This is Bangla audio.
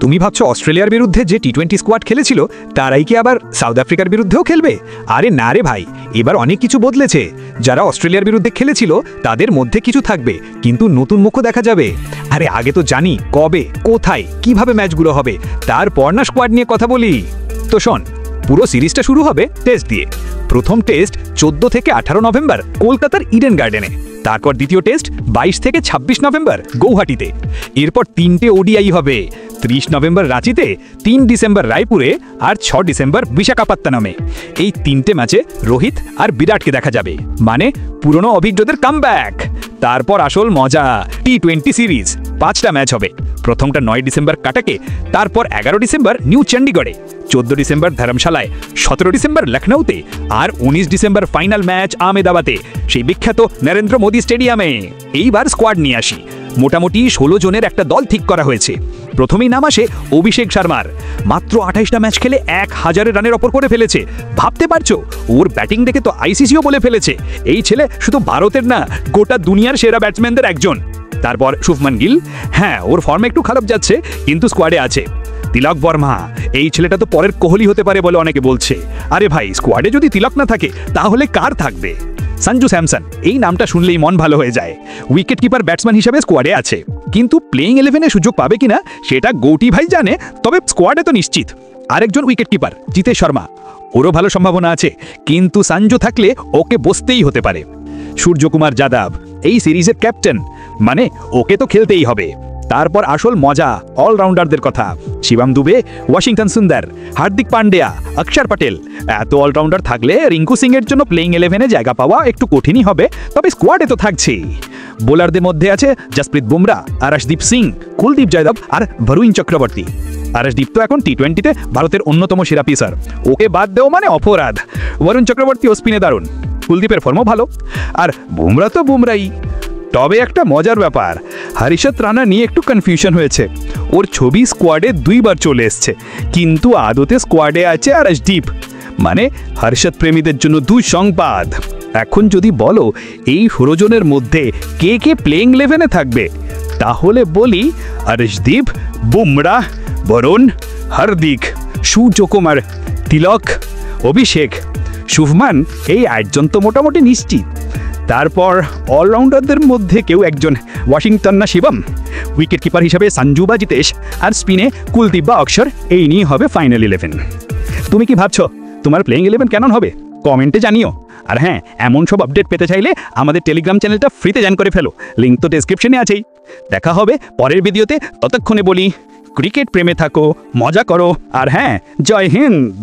তুমি ভাবছো অস্ট্রেলিয়ার বিরুদ্ধে যে টি-20 স্কোয়াড খেলেছিল তারাই কি আবার সাউথ আফ্রিকার বিরুদ্ধেও খেলবে? আরে না রে ভাই, এবার অনেক কিছু বদলেছে। যারা অস্ট্রেলিয়ার বিরুদ্ধে খেলেছিল তাদের মধ্যে কিছু থাকবে, কিন্তু নতুন মুখও দেখা যাবে। আরে আগে তো জানি কবে, কোথায়, কিভাবে ম্যাচগুলো হবে, তারপর না স্কোয়াড নিয়ে কথা বলি। তো শোন, পুরো সিরিজটা শুরু হবে টেস্ট দিয়ে। প্রথম টেস্ট 14 থেকে 18 নভেম্বর কলকাতার ইডেন গার্ডেনে। তারপর দ্বিতীয় টেস্ট 22 থেকে 26 নভেম্বর গৌহাটিতে। এরপর 3টে ওডিআই হবে, 30 নভেম্বর রাঁচিতে, 3 ডিসেম্বর রায়পুরে আর 6 ডিসেম্বর বিশাখাপত্তনমে। এই 3টে ম্যাচে রোহিত আর বিরাটকে দেখা যাবে, মানে পুরনো অভিজ্ঞদের কামব্যাক। তারপর আসল মজা, টি-20 সিরিজ 5টা ম্যাচ হবে। প্রথমটা 9 ডিসেম্বর কাটাকে, তারপর 11 ডিসেম্বর নিউ চণ্ডীগড়ে, 14 ডিসেম্বর ধর্মশালায়, 17 ডিসেম্বর লখনৌতে আর 19 ডিসেম্বর ফাইনাল ম্যাচ আহমেদাবাদে, সেই বিখ্যাত নরেন্দ্র মোদী স্টেডিয়ামে। এইবার স্কোয়াড নিয়ে আসি। মোটামুটি 16 জনের একটা দল ঠিক করা হয়েছে। প্রথমেই নাম আসে অভিষেক শর্মার। মাত্র 28টা ম্যাচ খেলে 1000 রানের ওপর করে ফেলেছে। ভাবতে পারছো, ওর ব্যাটিং দেখে তো আইসিসিও বলে ফেলেছে এই ছেলে শুধু ভারতের না, গোটা দুনিয়ার সেরা ব্যাটসম্যানদের একজন। তারপর শুভমান গিল, হ্যাঁ ওর ফর্ম একটু খারাপ যাচ্ছে, কিন্তু স্কোয়াডে আছে। তিলক বর্মা, এই ছেলেটা তো পরের কোহলি হতে পারে বলে অনেকে বলছে। আরে ভাই, স্কোয়াডে যদি তিলক না থাকে তাহলে কার থাকবে? সঞ্জু স্যামসন, এই নামটা শুনলেই মন ভালো হয়ে যায়। উইকেট কিপার ব্যাটসম্যান হিসেবে স্কোয়াডে আছে, কিন্তু প্লেইং 11-এ সুযোগ পাবে কিনা সেটা গৌটি ভাই জানে, তবে স্কোয়াডে তো নিশ্চিত। আরেকজন উইকেট কিপার জিতেশ শর্মা, ওরও ভালো সম্ভাবনা আছে, কিন্তু সঞ্জু থাকলে ওকে বসতেই হতে পারে। সূর্যকুমার যাদব এই সিরিজের ক্যাপ্টেন, মানে ওকে তো খেলতেই হবে। তারপর আসল মজা, অলরাউন্ডারদের কথা। শিবম দুবে, ওয়াশিংটন সুন্দর, হার্দিক পান্ডিয়া, অক্ষর পটেল, এত অলরাউন্ডার থাকলে রিঙ্কু সিং এর জন্য প্লেইং 11-এ জায়গা পাওয়া একটু কঠিনই হবে, তবে স্কোয়াডে তো থাকছেই। বোলারদের মধ্যে আছে জসপ্রীত বুমরা, আরশদীপ সিং, কুলদীপ যাদব আর বরুণ চক্রবর্তী। আরশদীপ তো এখন টি-20-তে ভারতের অন্যতম সেরা পেসার, ওকে বাদ দেও মানে অপরাধ। বরুণ চক্রবর্তী ও স্পিনে দারুণ, কুলদীপের ফর্মও ভালো, আর বুমরা তো বুমরাই। তবে একটা মজার ব্যাপার, হরিষত রানা নিয়ে একটু কনফিউশন হয়েছে। ওর ছবি স্কোয়াডে 2বার চলে এসছে, কিন্তু আদতে স্কোয়াডে আছে আরশদীপ, মানে হর্ষদ প্রেমীদের জন্য দুঃসংবাদ। এখন যদি বলো এই 16 জনের মধ্যে কে কে প্লেইং 11-এ থাকবে, তাহলে বলি আরশদীপ, বুমরা, বরুণ, হার্দিক, সূর্যকুমার, তিলক, অভিষেক, শুভমান, এই 8জন তো মোটামুটি নিশ্চিত। তারপর অলরাউন্ডারদের মধ্যে কেউ একজন, ওয়াশিংটন না শিবম, উইকেট কিপার হিসাবে সঞ্জু বা জিতেশ, আর স্পিনে কুলদীপ বা অক্ষর, এই নিয়ে হবে ফাইনাল 11। তুমি কি ভাবছো তোমার প্লেইং 11 কেমন হবে? কমেন্টে জানিও। আর হ্যাঁ, এমন সব আপডেট পেতে চাইলে আমাদের টেলিগ্রাম চ্যানেলটা ফ্রিতে জয়েন করে ফেলো, লিঙ্ক তো ডেসক্রিপশনে আছেই। দেখা হবে পরের ভিডিওতে, ততক্ষণে বলি ক্রিকেট প্রেমে থাকো, মজা করো, আর হ্যাঁ, জয় হিন্দ।